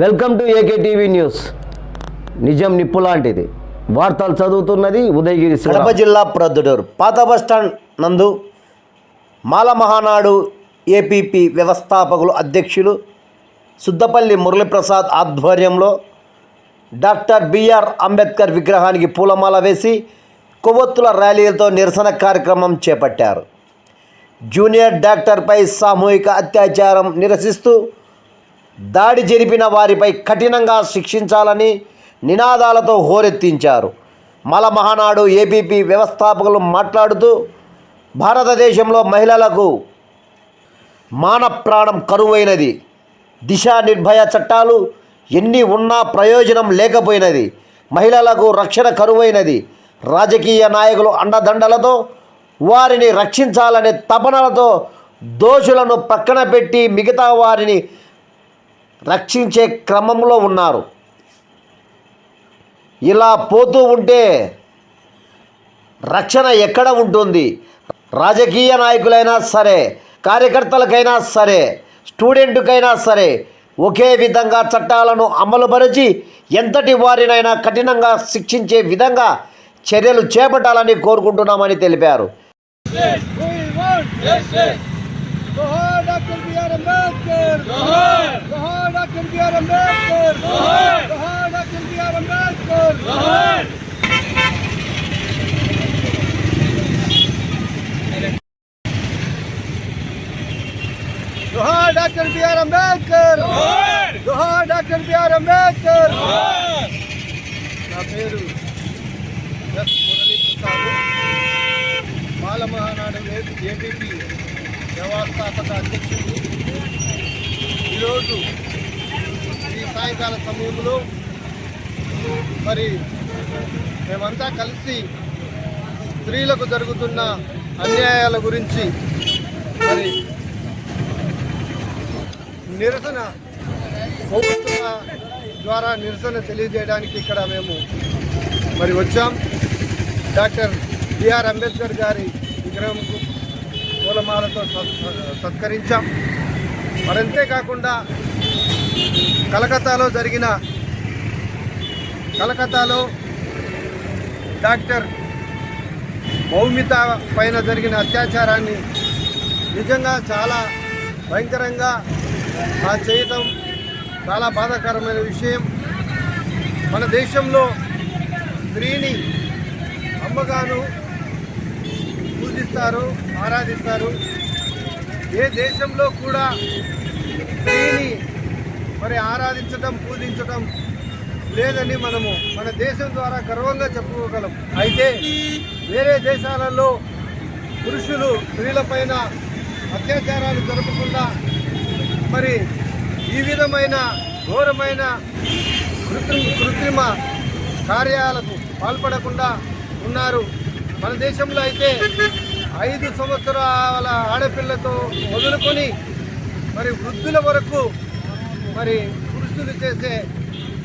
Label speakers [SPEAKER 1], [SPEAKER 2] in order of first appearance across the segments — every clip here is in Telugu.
[SPEAKER 1] Welcome to AK TV news. నిజం నిప్పు లాంటిది. వార్తలు చదువుతున్నది ఉదయగిరి.
[SPEAKER 2] కడప జిల్లా ప్రొద్దుటూరు పాత బస్టాండ్ నందు మాల మహానాడు ఏపీపీ వ్యవస్థాపకులు అధ్యక్షులు సుద్దపల్లి మురళీప్రసాద్ ఆధ్వర్యంలో డాక్టర్ బిఆర్ అంబేద్కర్ విగ్రహానికి పూలమాల వేసి కొవ్వొత్తుల ర్యాలీలతో నిరసన కార్యక్రమం చేపట్టారు. జూనియర్ డాక్టర్పై సామూహిక అత్యాచారం నిరసిస్తూ దాడి జరిపిన వారిపై కఠినంగా శిక్షించాలని నినాదాలతో హోరెత్తించారు. మాల మహానాడు ఏపీపీ వ్యవస్థాపకులు మాట్లాడుతూ భారతదేశంలో మహిళలకు మాన ప్రాణం కరువైనది. దిశా నిర్భయ చట్టాలు ఎన్ని ఉన్నా ప్రయోజనం లేకపోయినది. మహిళలకు రక్షణ కరువైనది. రాజకీయ నాయకులు అండదండలతో వారిని రక్షించాలనే తపనలతో దోషులను పక్కన పెట్టి మిగతా వారిని రక్షించే క్రమంలో ఉన్నారు. ఇలా పోతూ ఉంటే రక్షణ ఎక్కడ ఉంటుంది? రాజకీయ నాయకులైనా సరే, కార్యకర్తలకైనా సరే, స్టూడెంట్కైనా సరే ఒకే విధంగా చట్టాలను అమలుపరిచి ఎంతటి వారినైనా కఠినంగా శిక్షించే విధంగా చర్యలు చేపట్టాలని కోరుకుంటున్నామని తెలిపారు.
[SPEAKER 3] Dr. B.R. Ambedkar. Dr. B.R. Ambedkar. Dr. B.R. Ambedkar. Dr. B.R. Ambedkar. Dr. B.R. Ambedkar. నా పేరు ఎస్ మురళీప్రసాద్, మాల మహానాడు ఏపీపీ వ్యవస్థాపక అధ్యక్షుడు. ఈరోజు ఈ సాయంకాల సమయంలో మరి మేమంతా కలిసి స్త్రీలకు జరుగుతున్న అన్యాయాల గురించి మరి నిరసన ప్రభుత్వ ద్వారా నిరసన తెలియజేయడానికి ఇక్కడ మేము మరి వచ్చాం. డాక్టర్ బిఆర్ అంబేద్కర్ గారి విగ్రహంకు పూలమాలతో సత్కరించాం. మరి అంతేకాకుండా కలకత్తాలో డాక్టర్ మౌమిత పైన జరిగిన అత్యాచారాన్ని నిజంగా చాలా భయంకరంగా చేయటం చాలా బాధాకరమైన విషయం. మన దేశంలో స్త్రీని అమ్మగాను పూజిస్తారు, ఆరాధిస్తారు. ఏ దేశంలో కూడా స్త్రీని మరి ఆరాధించడం, పూజించడం లేదని మనము మన దేశం ద్వారా గర్వంగా చెప్పుకోగలం. అయితే వేరే దేశాలలో పురుషులు స్త్రీలపైన అత్యాచారాలు జరపకుండా మరి ఈ విధమైన ఘోరమైన కృత్రిమ కార్యాలకు పాల్పడకుండా ఉన్నారు. మన దేశంలో అయితే 5 సంవత్సరాల ఆడపిల్లతో మొదలుకొని మరి వృద్ధుల వరకు మరి పురుషులు చేసే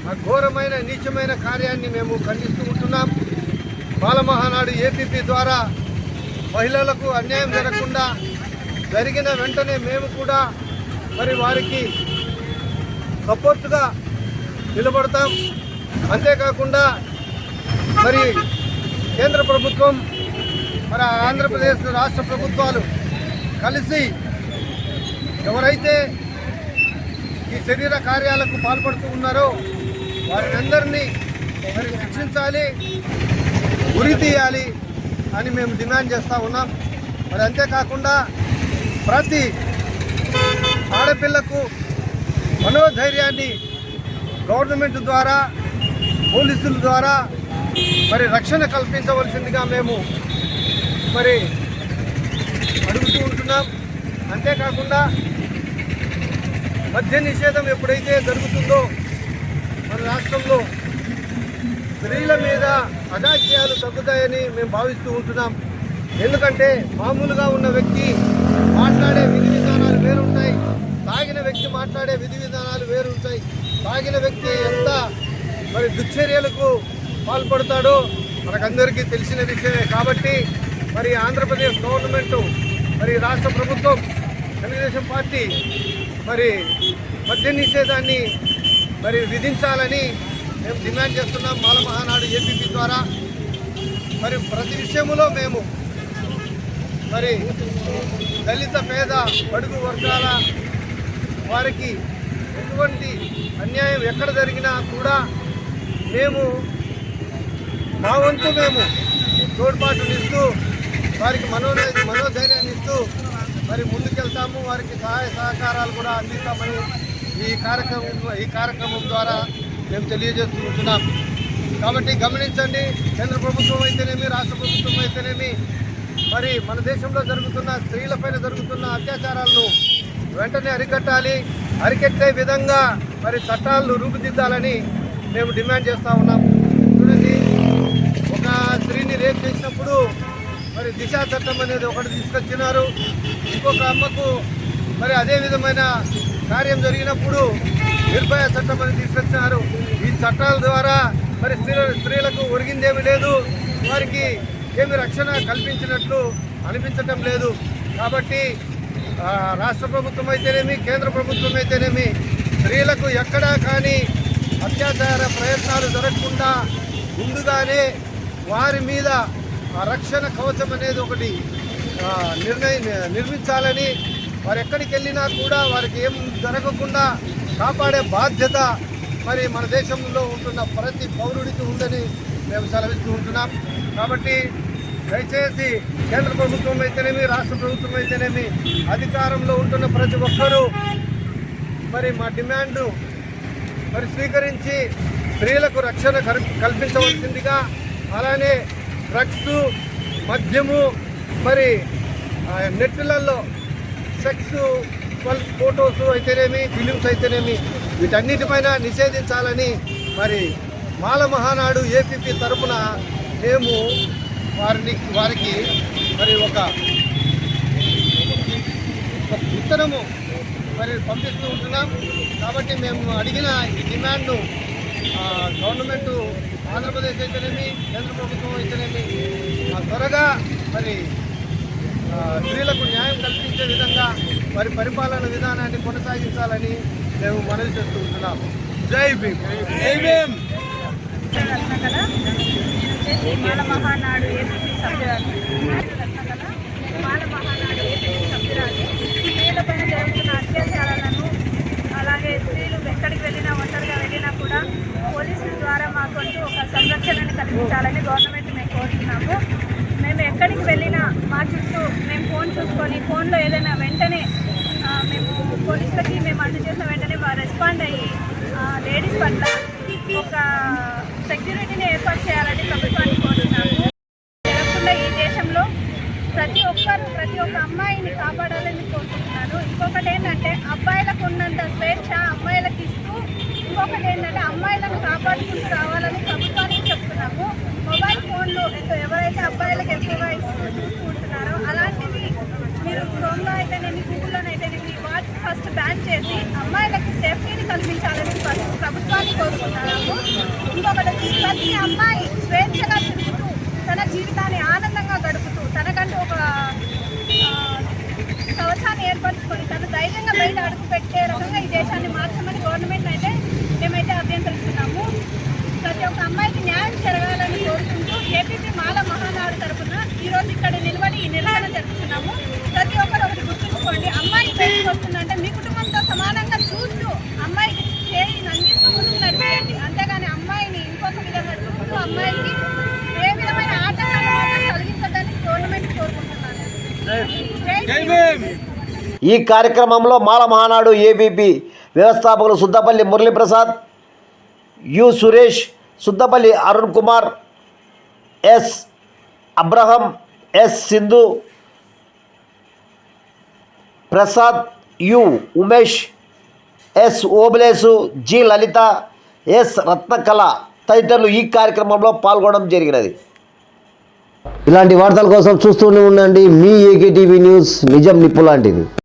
[SPEAKER 3] ఆ ఘోరమైన నీచమైన కార్యాన్ని మేము ఖండిస్తూ ఉంటున్నాం. మాల మహానాడు ఏపీపీ ద్వారా మహిళలకు అన్యాయం జరగకుండా జరిగిన వెంటనే మేము కూడా మరి వారికి సపోర్టుగా నిలబడతాం. అంతేకాకుండా మరి కేంద్ర ప్రభుత్వం మరి ఆంధ్రప్రదేశ్ రాష్ట్ర ప్రభుత్వాలు కలిసి ఎవరైతే ఈ శరీర కార్యాలకు పాల్పడుతూ ఉన్నారో వారినందరినీ మరి శిక్షించాలి, ఉరి తీయాలి అని మేము డిమాండ్ చేస్తూ ఉన్నాం. మరి అంతేకాకుండా ప్రతి ఆడపిల్లకు మనోధైర్యాన్ని గవర్నమెంట్ ద్వారా, పోలీసుల ద్వారా మరి రక్షణ కల్పించవలసిందిగా మేము మరి అడుగుతూ ఉంటున్నాం. అంతేకాకుండా మద్య నిషేధం ఎప్పుడైతే జరుగుతుందో మన రాష్ట్రంలో స్త్రీల మీద అఘాయిత్యాలు తగ్గుతాయని మేము భావిస్తూ ఉంటున్నాం. ఎందుకంటే మామూలుగా ఉన్న వ్యక్తి మాట్లాడే విధి విధానాలు వేరుంటాయి, తాగిన వ్యక్తి మాట్లాడే విధి విధానాలు వేరుంటాయి. తాగిన వ్యక్తి ఎంత మరి దుశ్చర్యలకు పాల్పడతాడో మనకందరికీ తెలిసిన విషయమే. కాబట్టి మరి ఆంధ్రప్రదేశ్ గవర్నమెంటు మరి రాష్ట్ర ప్రభుత్వం తెలుగుదేశం పార్టీ మరి మద్య నిషేధాన్ని మరి విధించాలని మేము డిమాండ్ చేస్తున్నాం మాల మహానాడు ఏపీపీ ద్వారా. మరి ప్రతి విషయంలో మేము మరి దళిత పేద బడుగు వర్గాల వారికి ఎటువంటి అన్యాయం ఎక్కడ జరిగినా కూడా మేము మా వంతు మేము తోడ్పాటునిస్తూ వారికి మనోధైర్యాన్ని ఇస్తూ మరి ముందుకెళ్తాము. వారికి సహాయ సహకారాలు కూడా అందిస్తామని ఈ కార్యక్రమం ద్వారా మేము తెలియజేస్తున్నాం. కాబట్టి గమనించండి, కేంద్ర ప్రభుత్వం అయితేనేమి రాష్ట్ర ప్రభుత్వం అయితేనేమి మరి మన దేశంలో జరుగుతున్న స్త్రీలపైన జరుగుతున్న అత్యాచారాలను వెంటనే అరికట్టాలి. అరికట్టే విధంగా మరి చట్టాలను రూపుదిద్దాలని మేము డిమాండ్ చేస్తూ ఉన్నాం. చూడండి, ఒక స్త్రీని రేప్ చేసినప్పుడు మరి దిశా చట్టం అనేది ఒకటి తీసుకొచ్చినారు. ఇంకొక అమ్మకు మరి అదే విధమైన కార్యం జరిగినప్పుడు నిర్భయ చట్టం అని తీసుకొచ్చినారు. ఈ చట్టాల ద్వారా మరి స్త్రీలకు ఒరిగిందేమీ లేదు, వారికి ఏమి రక్షణ కల్పించినట్లు అనిపించటం లేదు. కాబట్టి రాష్ట్ర ప్రభుత్వం అయితేనేమి కేంద్ర ప్రభుత్వం అయితేనేమి స్త్రీలకు ఎక్కడా కానీ అత్యాచార ప్రయత్నాలు జరగకుండా ముందుగానే వారి మీద రక్షణ కవచం అనేది ఒకటి నిర్మించాలని, వారు ఎక్కడికి వెళ్ళినా కూడా వారికి ఏం జరగకుండా కాపాడే బాధ్యత మరి మన దేశంలో ఉంటున్న ప్రతి పౌరుడికి ఉందని మేము సెలవిస్తూ ఉంటున్నాం. కాబట్టి దయచేసి కేంద్ర ప్రభుత్వం అయితేనేమి రాష్ట్ర ప్రభుత్వం అయితేనేమి అధికారంలో ఉంటున్న ప్రతి ఒక్కరూ మరి మా డిమాండ్ మరి స్వీకరించి స్త్రీలకు రక్షణ కల్పించవలసిందిగా, అలానే డ్రగ్స్, మద్యము, మరి నెట్లలో సెక్స్ ఫోటోస్ అయితేనేమి ఫిలిమ్స్ అయితేనేమి వీటన్నిటిపైన నిషేధించాలని మరి మాల మహానాడు ఏపీపీ తరఫున మేము వారికి మరి ఒక ఉత్తరము మరి పంపిస్తూ ఉంటున్నాం. కాబట్టి మేము అడిగిన ఈ డిమాండ్ను గవర్నమెంటు ఆంధ్రప్రదేశ్ అయితేనేమి కేంద్ర ప్రభుత్వం అయితేనేమి త్వరగా మరి స్త్రీలకు న్యాయం కల్పించే విధంగా మరి పరిపాలన విధానాన్ని కొనసాగించాలని మేము మనవి చేస్తూ ఉంటున్నాము. జై భీమ్. జై భీమ్.
[SPEAKER 4] మాల మహానాడు ఏపీపీ సభ్యురాలు మాల మహానాడు ఏపీపీ సభ్యురాలు స్త్రీలపైన జరుగుతున్న అత్యాచారాలను, అలాగే స్త్రీలు ఎక్కడికి వెళ్ళినా ఒంటరిగా వెళ్ళినా కూడా పోలీసుల ద్వారా మాకంటూ ఒక సంరక్షణని కల్పించాలని గవర్నమెంట్ మేము కోరుతున్నాము. మేము ఎక్కడికి వెళ్ళినా మా చుట్టూ మేము ఫోన్ చూసుకొని ఫోన్లో ఏదైనా వెంటనే మేము పోలీసులకి మేము అందజేసిన వెంటనే వారు రెస్పాండ్ అయ్యి లేడీస్ పట్ల ఒక సెక్యూరిటీని ఏర్పాటు చేయాలని ప్రభుత్వాన్ని కోరుతున్నాము. జరగకుండా ఈ దేశంలో ప్రతి ఒక్క అమ్మాయిని కాపాడాలని కోరుకుంటున్నాను. ఇంకొకటి ఏంటంటే అబ్బాయిలకు ఉన్నంత స్వేచ్ఛ అమ్మాయిలకు ఇస్తూ, ఇంకొకటి ఏంటంటే అమ్మాయిలను కాపాడుకుంటూ రావాలని ప్రభుత్వానికి చెప్తున్నాము. మొబైల్ ఫోన్లు ఎవరైతే అబ్బాయిలకు ఎక్కువగా చూస్తూ ఉంటున్నారో అలాంటివి మీరు క్రోమ్లో అయితేనేమి గూగుల్లోనైతేనేమి వాటిని ఫస్ట్ బ్యాన్ చేసి అమ్మాయిలకు సేఫ్టీని కల్పించాలని ప్రభుత్వాన్ని కోరుకుంటున్నాము. ఇంకొకటి ప్రతి అమ్మాయి స్వేచ్ఛగా తిరుగుతూ తన జీవితాన్ని ఆనందంగా గడుపుతూ తనకంటూ ఒక కవచాన్ని ఏర్పరచుకొని తను ధైర్యంగా బయట అడుగు పెట్టే రకంగా ఈ దేశాన్ని మార్చమని గవర్నమెంట్ అయితే మేమైతే అభ్యర్థిస్తున్నాము. ప్రతి ఒక్క అమ్మాయికి న్యాయం జరగాలని కోరుకుంటూ ఏపీపీ మాల మహానాడు తరఫున ఈరోజు ఇక్కడ నిలబడి ఈ నిరసన జరుపుతున్నాము. ప్రతి ఒక్కరు ఒకటి గుర్తుంచుకోండి, అమ్మాయి బయటకు వస్తుందంటే మీ కుటుంబంతో సమానంగా చూస్తూ అమ్మాయికి చేయిని అందిస్తూ ముందుకు నడిపేయండి. అంతేగాని అమ్మాయిని ఇంకొక విధంగా చూస్తూ అమ్మాయికి ఏ విధమైన ఆటంకాలు మాత్రం కలిగించదని గవర్నమెంట్ కోరుకుంటున్నాను.
[SPEAKER 2] ఈ కార్యక్రమంలో మాల మహానాడు ఏబీపీ వ్యవస్థాపకులు Suddapalli Muraliprasad, U Suresh, Suddapalli Arun Kumar, S Abraham, S Sindhu, Prasad, U Umesh, S Obulesu, G Lalitha, S Ratnakala తదితరులు ఈ కార్యక్రమంలో పాల్గొనడం జరిగినది.
[SPEAKER 1] ఇలాంటి వార్తల కోసం చూస్తూనే ఉండండి మీ ఏకేటీవీ న్యూస్, నిజం నిప్పు లాంటిది.